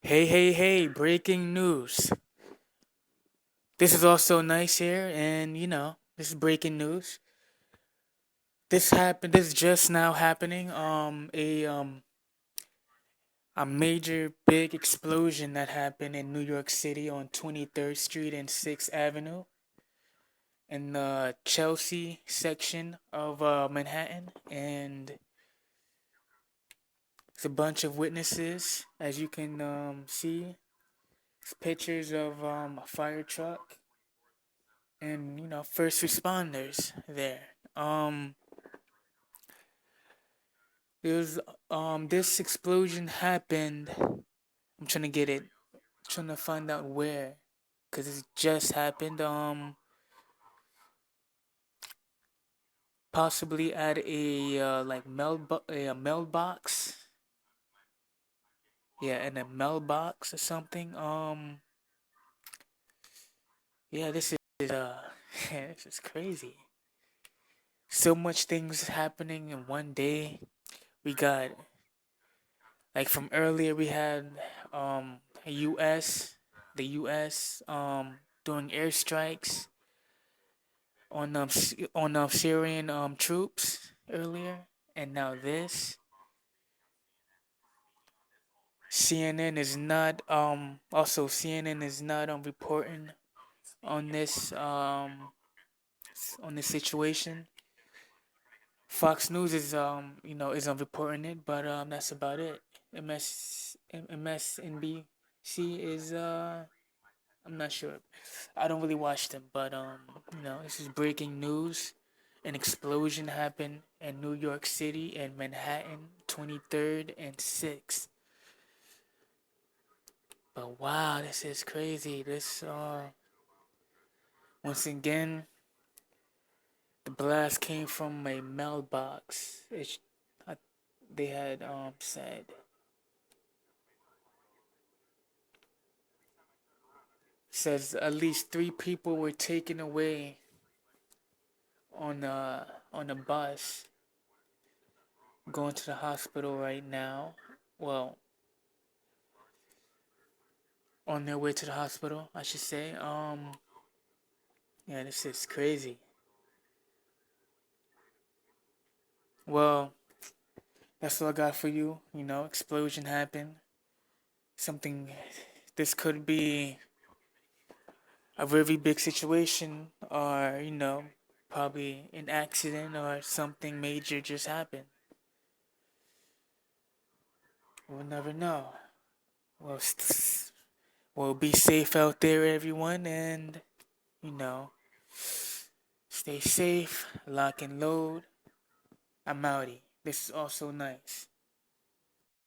Hey, hey, hey, breaking news. This is also nice here, and this is breaking news. This is just now happening. A major big explosion that happened in New York City on 23rd Street and 6th Avenue in the Chelsea section of Manhattan. And it's a bunch of witnesses, as you can see. It's pictures of a fire truck and first responders there. Um, there's this explosion happened. I'm trying to get it, trying to find out where, cause it just happened. Possibly at a like a mailbox. Yeah, in a mailbox or something. Yeah, this is this is crazy. So much things happening in one day. We got like from earlier we had US the US doing airstrikes on Syrian troops earlier, and now this CNN is not reporting on this situation. Fox News is isn't reporting it, but that's about it. MSNBC is I'm not sure. I don't really watch them, but this is breaking news. An explosion happened in New York City and Manhattan, 23rd and 6th. But wow, this is crazy. This once again, the blast came from a mailbox. I, they had said says at least 3 people were taken away on a bus going to the hospital right now. Well, on their way to the hospital, I should say. Yeah, this is crazy. Well, that's all I got for you. Explosion happened. Something. This could be a very big situation, or probably an accident or something major just happened. We'll never know. Well, well, be safe out there, everyone, and you know, stay safe, lock and load. I'm outie. This is also nice.